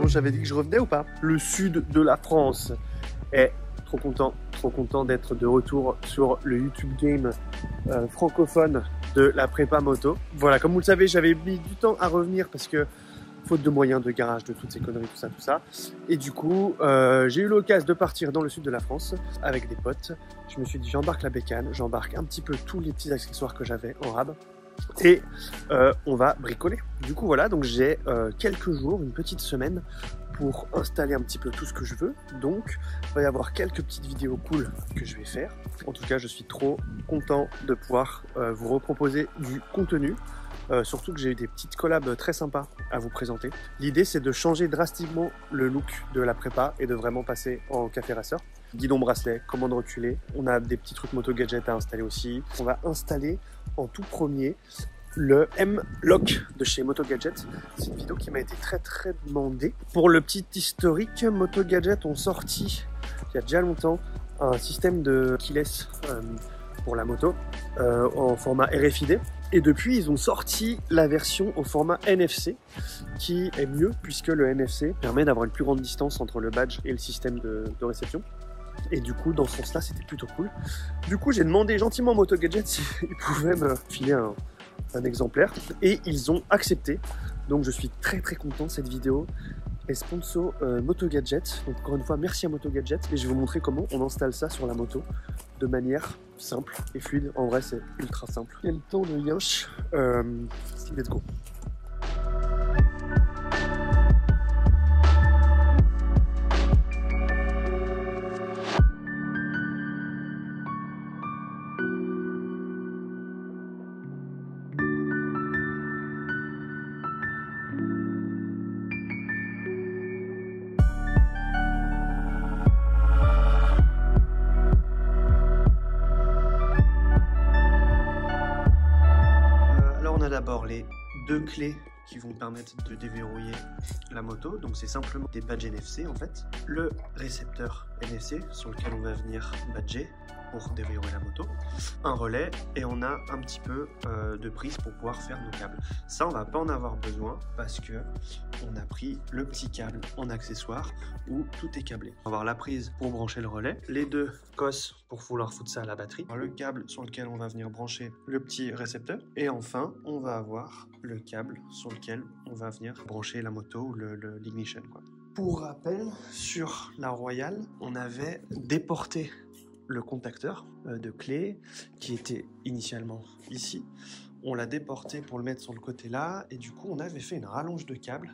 dont j'avais dit que je revenais ou pas? Le sud de la France. Et trop content d'être de retour sur le YouTube Game francophone de la prépa moto. Voilà, comme vous le savez, j'avais mis du temps à revenir parce que faute de moyens, de garage, de toutes ces conneries, tout ça. Et du coup, j'ai eu l'occasion de partir dans le sud de la France avec des potes. Je me suis dit, j'embarque la bécane, j'embarque un petit peu tous les petits accessoires que j'avais en rab. Et on va bricoler. Du coup, voilà, donc j'ai quelques jours, une petite semaine pour installer un petit peu tout ce que je veux. Donc, il va y avoir quelques petites vidéos cool que je vais faire. En tout cas, je suis trop content de pouvoir vous reproposer du contenu. Surtout que j'ai eu des petites collabs très sympas à vous présenter. L'idée, c'est de changer drastiquement le look de la prépa et de vraiment passer en café racer. Guidon bracelet, commande reculée. On a des petits trucs moto gadget à installer aussi. On va installer en tout premier le M-Lock de chez Moto Gadget. C'est une vidéo qui m'a été très demandée. Pour le petit historique, Moto Gadget ont sorti il y a déjà longtemps un système de keyless pour la moto en format RFID. Et depuis, ils ont sorti la version au format NFC qui est mieux puisque le NFC permet d'avoir une plus grande distance entre le badge et le système de réception. Et du coup, dans ce sens-là, c'était plutôt cool. Du coup, j'ai demandé gentiment à Moto Gadget s'ils pouvaient me filer un exemplaire et ils ont accepté. Donc, je suis très content. Cette vidéo est sponsor Moto Gadget. Donc, encore une fois, merci à Moto Gadget. Et je vais vous montrer comment on installe ça sur la moto de manière simple et fluide. En vrai, c'est ultra simple. Il y a le temps de yinche. Let's go. D'abord les deux clés qui vont permettre de déverrouiller la moto, donc c'est simplement des badges NFC en fait, le récepteur NFC sur lequel on va venir badger pour déverrouiller la moto, un relais et on a un petit peu de prise pour pouvoir faire nos câbles. Ça on va pas en avoir besoin parce que on a pris le petit câble en accessoire où tout est câblé. On va avoir la prise pour brancher le relais, les deux cosses pour vouloir foutre ça à la batterie, le câble sur lequel on va venir brancher le petit récepteur et enfin on va avoir le câble sur lequel on va venir brancher la moto ou l'ignition quoi. Pour rappel, sur la Royale, on avait déporté le contacteur de clé qui était initialement ici. On l'a déporté pour le mettre sur le côté là et du coup on avait fait une rallonge de câble.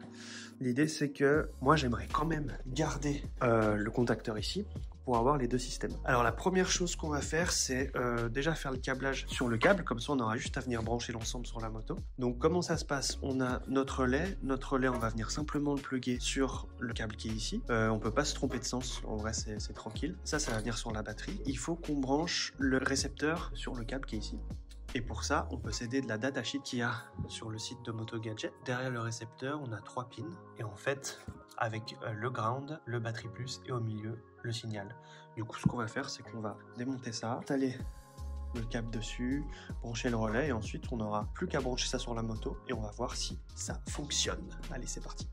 L'idée c'est que moi j'aimerais quand même garder le contacteur ici pour avoir les deux systèmes. Alors la première chose qu'on va faire c'est déjà faire le câblage sur le câble, comme ça on aura juste à venir brancher l'ensemble sur la moto. Donc comment ça se passe? On a notre relais on va venir simplement le plugger sur le câble qui est ici. On peut pas se tromper de sens, en vrai c'est tranquille. Ça va venir sur la batterie. Il faut qu'on branche le récepteur sur le câble qui est ici. Et pour ça, on peut s'aider de la datasheet qu'il y a sur le site de Moto Gadget. Derrière le récepteur, on a 3 pins. Et en fait, avec le ground, le batterie plus et au milieu, le signal. Du coup, ce qu'on va faire, c'est qu'on va démonter ça, installer le câble dessus, brancher le relais et ensuite, on n'aura plus qu'à brancher ça sur la moto et on va voir si ça fonctionne. Allez, c'est parti.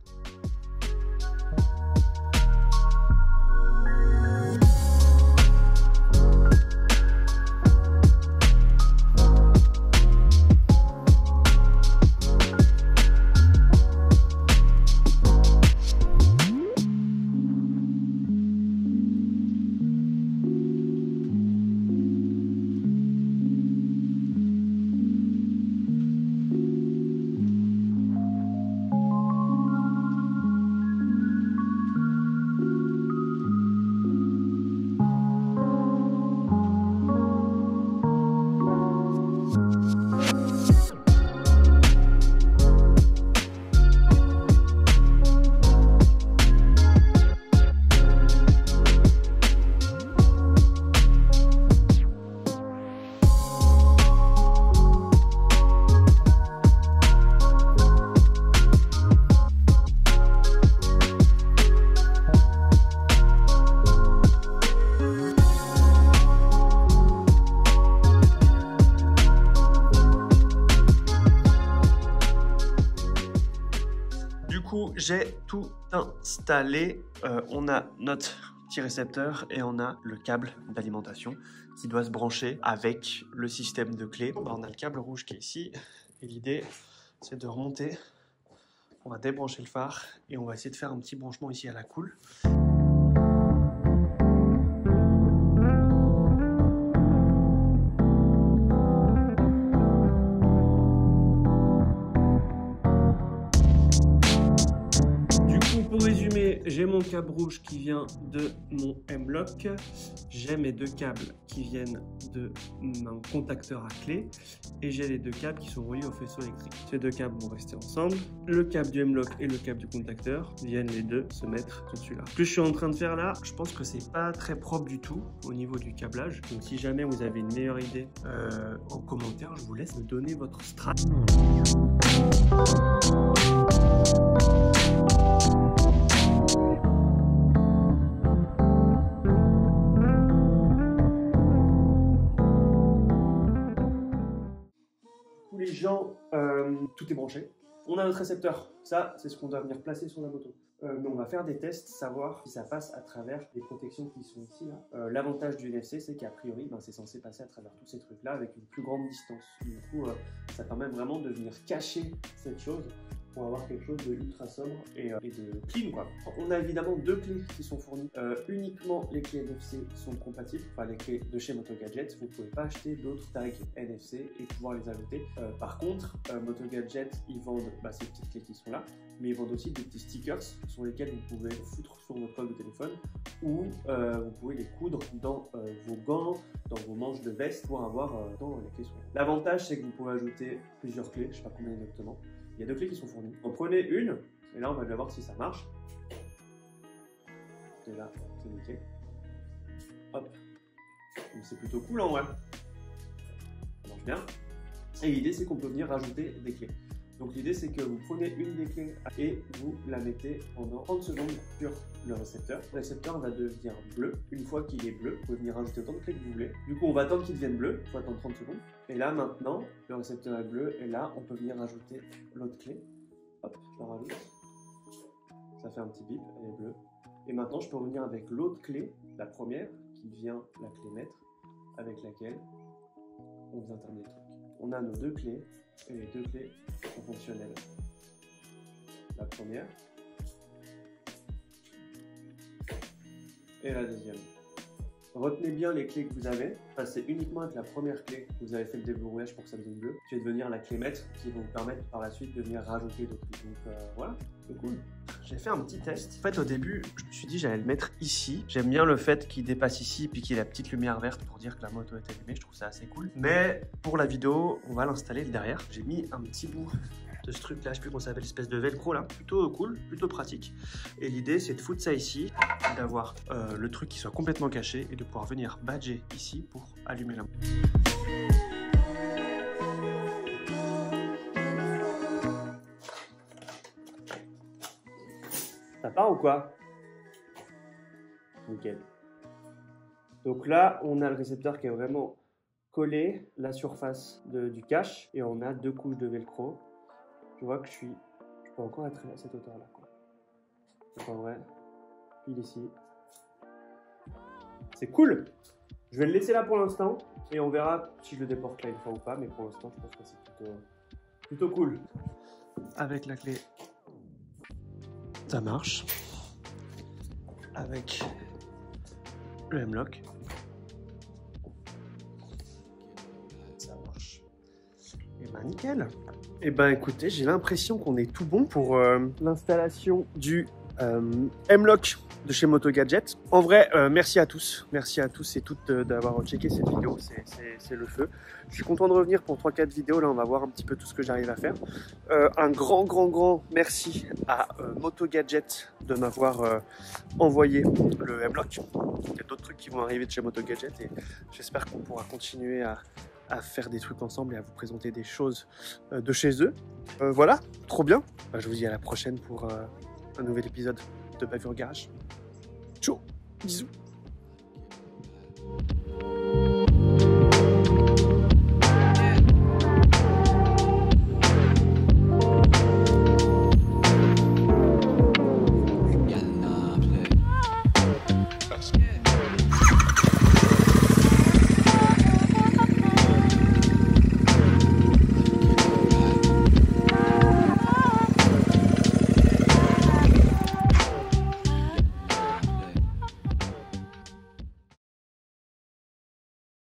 j'ai tout installé. On a notre petit récepteur et on a le câble d'alimentation qui doit se brancher avec le système de clé. On a le câble rouge qui est ici et l'idée c'est de remonter. On va débrancher le phare et on va essayer de faire un petit branchement ici à la cool. Pour résumer, j'ai mon câble rouge qui vient de mon M-Lock, j'ai mes deux câbles qui viennent de mon contacteur à clé et j'ai les deux câbles qui sont reliés au faisceau électrique. Ces deux câbles vont rester ensemble. Le câble du M-Lock et le câble du contacteur viennent les deux se mettre dessus là. Ce que je suis en train de faire là, je pense que c'est pas très propre du tout au niveau du câblage. Donc si jamais vous avez une meilleure idée en commentaire, je vous laisse me donner votre strat. Les gens, tout est branché. On a notre récepteur, ça c'est ce qu'on doit venir placer sur la moto. Mais on va faire des tests, savoir si ça passe à travers les protections qui sont ici là. L'avantage du NFC c'est qu'a priori c'est censé passer à travers tous ces trucs là avec une plus grande distance. Du coup ça permet vraiment de venir cacher cette chose pour avoir quelque chose de ultra sobre et de clean quoi. On a évidemment deux clés qui sont fournies. Uniquement les clés NFC sont compatibles, enfin les clés de chez MotoGadget. Vous ne pouvez pas acheter d'autres avec NFC et pouvoir les ajouter. Par contre, MotoGadget ils vendent ces petites clés qui sont là, mais ils vendent aussi des petits stickers sur lesquels vous pouvez foutre sur votre coque de téléphone ou vous pouvez les coudre dans vos gants, dans vos manches de veste pour avoir dans les clés sont là. L'avantage c'est que vous pouvez ajouter plusieurs clés, je sais pas combien exactement. Il y a deux clés qui sont fournies. En prenez une, et là on va déjà voir si ça marche. Et là, c'est nickel. Hop. C'est plutôt cool en vrai. Ça marche bien. Et l'idée c'est qu'on peut venir rajouter des clés. Donc l'idée c'est que vous prenez une des clés et vous la mettez pendant 30 secondes sur le récepteur. Le récepteur va devenir bleu. Une fois qu'il est bleu, vous pouvez venir rajouter autant de clés que vous voulez. Du coup on va attendre qu'il devienne bleu, il faut attendre 30 secondes. Et là maintenant, le récepteur est bleu et là on peut venir rajouter l'autre clé. Hop, je la rajoute. Ça fait un petit bip, elle est bleue. Et maintenant je peux revenir avec l'autre clé, la première, qui devient la clé maître, avec laquelle on vient terminer le truc. On a nos deux clés et les deux clés sont fonctionnelles. La première et la deuxième. Retenez bien les clés que vous avez. C'est uniquement avec la première clé que vous avez fait le déverrouillage pour que ça devienne bleu, qui va devenir la clé maître qui va vous permettre par la suite de venir rajouter d'autres clés. Donc voilà, c'est cool. J'ai fait un petit test. En fait, au début, je me suis dit j'allais le mettre ici. J'aime bien le fait qu'il dépasse ici puis qu'il y ait la petite lumière verte pour dire que la moto est allumée. Je trouve ça assez cool. Mais pour la vidéo, on va l'installer derrière. J'ai mis un petit bout de ce truc là, je sais plus comment ça s'appelle, espèce de velcro là, plutôt cool, plutôt pratique. Et l'idée c'est de foutre ça ici, d'avoir le truc qui soit complètement caché et de pouvoir venir badger ici pour allumer la moto. Ça part ou quoi? Nickel. Donc là, on a le récepteur qui est vraiment collé, la surface du cache, et on a deux couches de velcro. Je vois que je peux encore être à cette hauteur là quoi. Donc en vrai, pile ici. C'est cool. Je vais le laisser là pour l'instant et on verra si je le déporte là une fois ou pas, mais pour l'instant je pense que c'est plutôt cool. Avec la clé, ça marche. Avec le M-Lock, ça marche. Et ben nickel. Et ben écoutez, j'ai l'impression qu'on est tout bon pour l'installation du M-Lock de chez MotoGadget. En vrai, merci à tous et toutes d'avoir checké cette vidéo, c'est le feu. Je suis content de revenir pour 3-4 vidéos, là on va voir un petit peu tout ce que j'arrive à faire. Un grand merci à MotoGadget de m'avoir envoyé le M-Lock. Il y a d'autres trucs qui vont arriver de chez MotoGadget et j'espère qu'on pourra continuer à faire des trucs ensemble et à vous présenter des choses de chez eux. Voilà, trop bien. Je vous dis à la prochaine pour un nouvel épisode de Bavure Garage. Ciao, bisous.